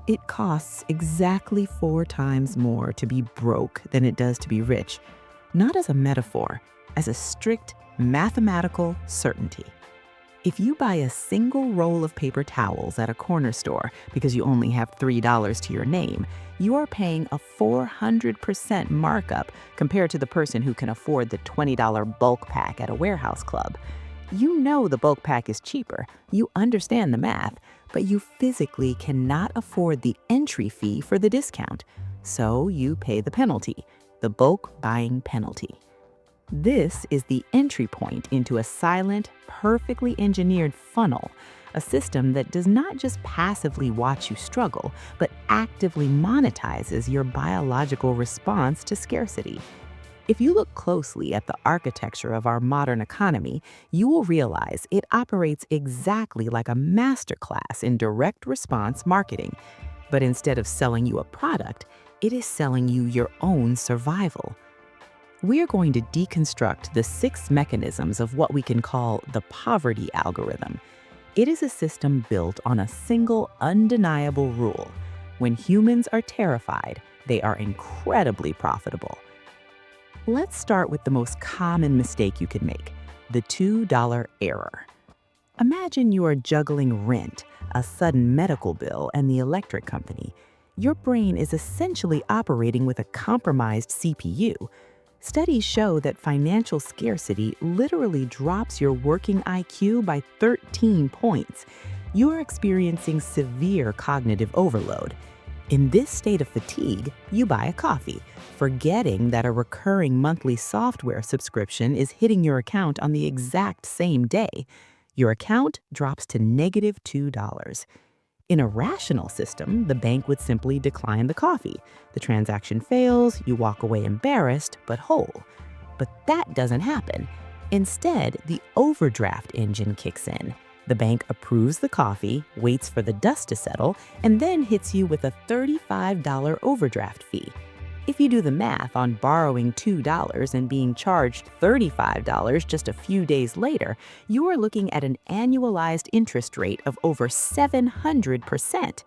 It costs exactly 4 times more to be broke than it does to be rich, not as a metaphor, as a strict mathematical certainty. If you buy a single roll of paper towels at a corner store because you only have $3 to your name, you are paying a 400% markup compared to the person who can afford the $20 bulk pack at a warehouse club. You know the bulk pack is cheaper, you understand the math, but you physically cannot afford the entry fee for the discount. So you pay the penalty, the bulk buying penalty. This is the entry point into a silent, perfectly engineered funnel, a system that does not just passively watch you struggle, but actively monetizes your biological response to scarcity. If you look closely at the architecture of our modern economy, you will realize it operates exactly like a masterclass in direct response marketing. But instead of selling you a product, it is selling you your own survival. We are going to deconstruct the 6 mechanisms of what we can call the poverty algorithm. It is a system built on a single undeniable rule. When humans are terrified, they are incredibly profitable. Let's start with the most common mistake you can make, the $2 error. Imagine you are juggling rent, a sudden medical bill, and the electric company. Your brain is essentially operating with a compromised CPU. Studies show that financial scarcity literally drops your working IQ by 13 points. You are experiencing severe cognitive overload. In this state of fatigue, you buy a coffee, forgetting that a recurring monthly software subscription is hitting your account on the exact same day. Your account drops to negative $2. In a rational system, the bank would simply decline the coffee. The transaction fails, you walk away embarrassed but whole. But that doesn't happen. Instead, the overdraft engine kicks in. The bank approves the coffee, waits for the dust to settle, and then hits you with a $35 overdraft fee. If you do the math on borrowing $2 and being charged $35 just a few days later, you are looking at an annualized interest rate of over 700%.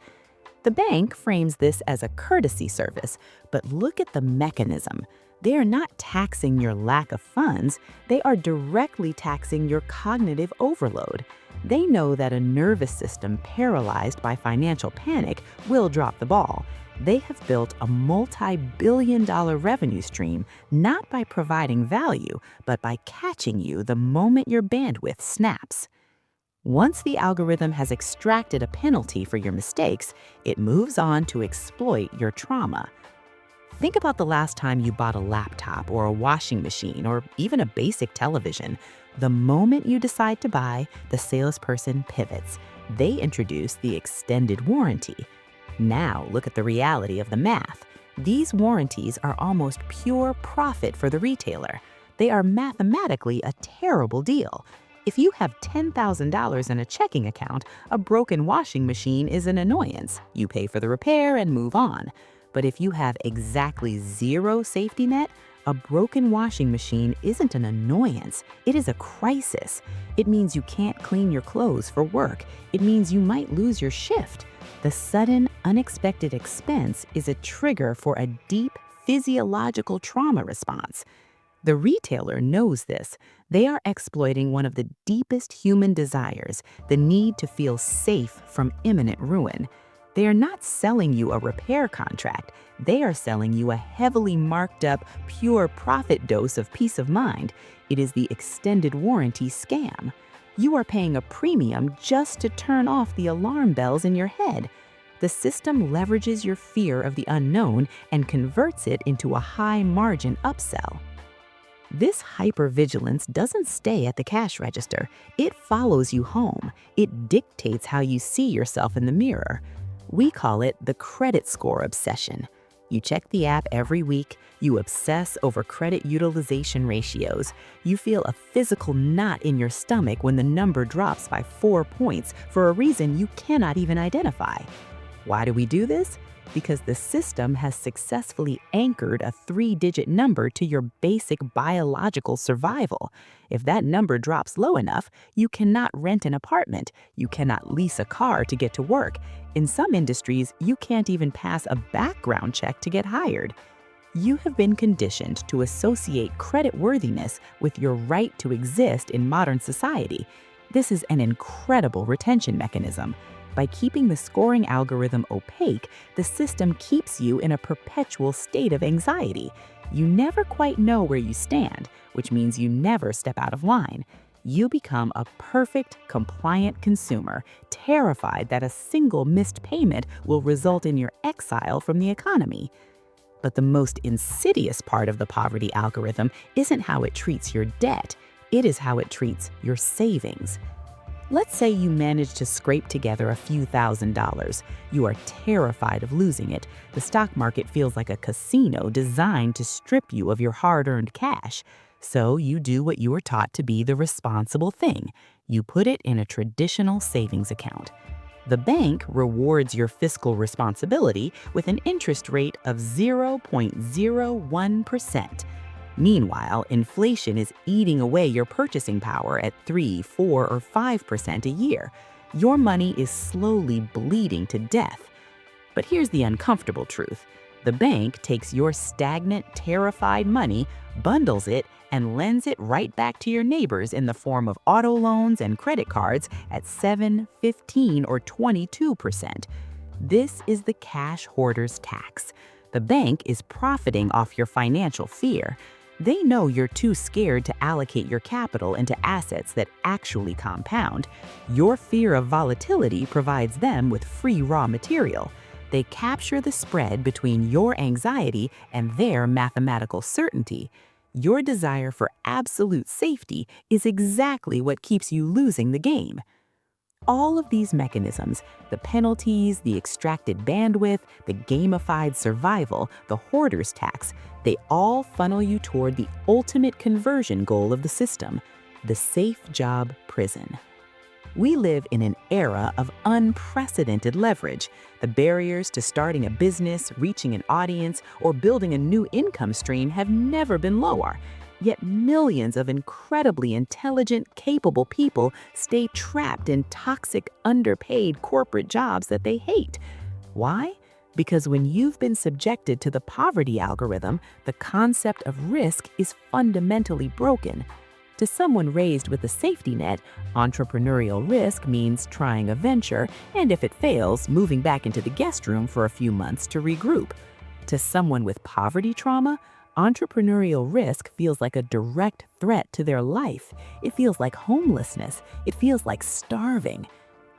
The bank frames this as a courtesy service, but look at the mechanism. They are not taxing your lack of funds, they are directly taxing your cognitive overload. They know that a nervous system paralyzed by financial panic will drop the ball. They have built a multi-billion-dollar revenue stream not by providing value, but by catching you the moment your bandwidth snaps. Once the algorithm has extracted a penalty for your mistakes, it moves on to exploit your trauma. Think about the last time you bought a laptop or a washing machine or even a basic television. The moment you decide to buy, the salesperson pivots. They introduce the extended warranty. Now look at the reality of the math. These warranties are almost pure profit for the retailer. They are mathematically a terrible deal. If you have $10,000 in a checking account, a broken washing machine is an annoyance. You pay for the repair and move on. But if you have exactly zero safety net, a broken washing machine isn't an annoyance, it is a crisis. It means you can't clean your clothes for work. It means you might lose your shift. The sudden, unexpected expense is a trigger for a deep physiological trauma response. The retailer knows this. They are exploiting one of the deepest human desires, the need to feel safe from imminent ruin. They are not selling you a repair contract. They are selling you a heavily marked up, pure profit dose of peace of mind. It is the extended warranty scam. You are paying a premium just to turn off the alarm bells in your head. The system leverages your fear of the unknown and converts it into a high-margin upsell. This hypervigilance doesn't stay at the cash register. It follows you home. It dictates how you see yourself in the mirror. We call it the credit score obsession. You check the app every week, you obsess over credit utilization ratios, you feel a physical knot in your stomach when the number drops by 4 points for a reason you cannot even identify. Why do we do this? Because the system has successfully anchored a 3-digit number to your basic biological survival. If that number drops low enough, you cannot rent an apartment, you cannot lease a car to get to work. In some industries, you can't even pass a background check to get hired. You have been conditioned to associate creditworthiness with your right to exist in modern society. This is an incredible retention mechanism. By keeping the scoring algorithm opaque, the system keeps you in a perpetual state of anxiety. You never quite know where you stand, which means you never step out of line. You become a perfect, compliant consumer, terrified that a single missed payment will result in your exile from the economy. But the most insidious part of the poverty algorithm isn't how it treats your debt, it is how it treats your savings. Let's say you manage to scrape together a few $1,000s. You are terrified of losing it. The stock market feels like a casino designed to strip you of your hard-earned cash. So you do what you were taught to be the responsible thing. You put it in a traditional savings account. The bank rewards your fiscal responsibility with an interest rate of 0.01%. Meanwhile, inflation is eating away your purchasing power at 3, 4, or 5% a year. Your money is slowly bleeding to death. But here's the uncomfortable truth. The bank takes your stagnant, terrified money, bundles it, and lends it right back to your neighbors in the form of auto loans and credit cards at 7, 15, or 22%. This is the cash hoarder's tax. The bank is profiting off your financial fear. They know you're too scared to allocate your capital into assets that actually compound. Your fear of volatility provides them with free raw material. They capture the spread between your anxiety and their mathematical certainty. Your desire for absolute safety is exactly what keeps you losing the game. All of these mechanisms, the penalties, the extracted bandwidth, the gamified survival, the hoarder's tax, they all funnel you toward the ultimate conversion goal of the system, the safe job prison. We live in an era of unprecedented leverage. The barriers to starting a business, reaching an audience, or building a new income stream have never been lower. Yet millions of incredibly intelligent, capable people stay trapped in toxic, underpaid corporate jobs that they hate. Why? Because when you've been subjected to the poverty algorithm, the concept of risk is fundamentally broken. To someone raised with a safety net, entrepreneurial risk means trying a venture, and if it fails, moving back into the guest room for a few months to regroup. To someone with poverty trauma, entrepreneurial risk feels like a direct threat to their life. It feels like homelessness. It feels like starving.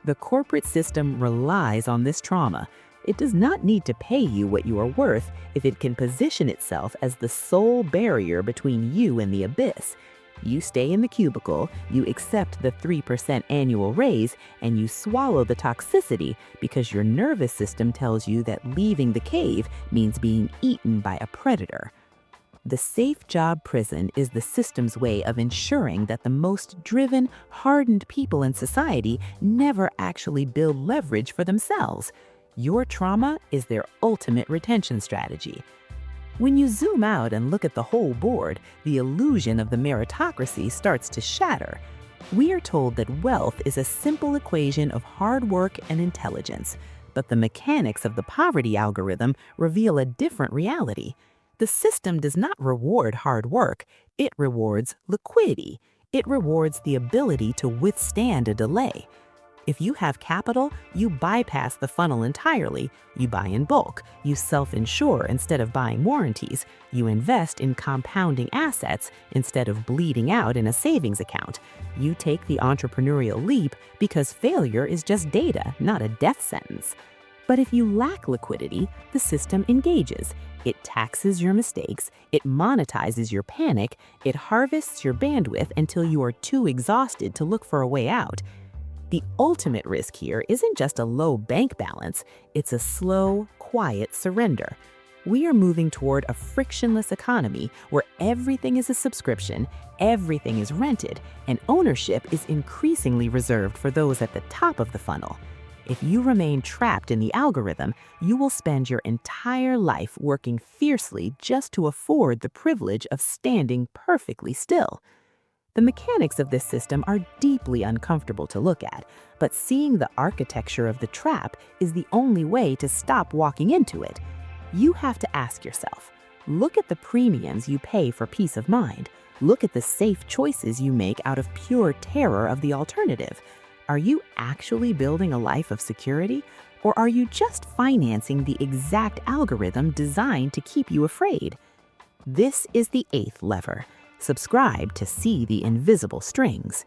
The corporate system relies on this trauma. It does not need to pay you what you are worth if it can position itself as the sole barrier between you and the abyss. You stay in the cubicle, you accept the 3% annual raise, and you swallow the toxicity because your nervous system tells you that leaving the cave means being eaten by a predator. The safe job prison is the system's way of ensuring that the most driven, hardened people in society never actually build leverage for themselves. Your trauma is their ultimate retention strategy. When you zoom out and look at the whole board, the illusion of the meritocracy starts to shatter. We are told that wealth is a simple equation of hard work and intelligence, but the mechanics of the poverty algorithm reveal a different reality. The system does not reward hard work, it rewards liquidity. It rewards the ability to withstand a delay. If you have capital, you bypass the funnel entirely. You buy in bulk. You self-insure instead of buying warranties. You invest in compounding assets instead of bleeding out in a savings account. You take the entrepreneurial leap because failure is just data, not a death sentence. But if you lack liquidity, the system engages. It taxes your mistakes, it monetizes your panic, it harvests your bandwidth until you are too exhausted to look for a way out. The ultimate risk here isn't just a low bank balance, it's a slow, quiet surrender. We are moving toward a frictionless economy where everything is a subscription, everything is rented, and ownership is increasingly reserved for those at the top of the funnel. If you remain trapped in the algorithm, you will spend your entire life working fiercely just to afford the privilege of standing perfectly still. The mechanics of this system are deeply uncomfortable to look at, but seeing the architecture of the trap is the only way to stop walking into it. You have to ask yourself, look at the premiums you pay for peace of mind. Look at the safe choices you make out of pure terror of the alternative. Are you actually building a life of security, or are you just financing the exact algorithm designed to keep you afraid? This is the eighth lever. Subscribe to see the invisible strings.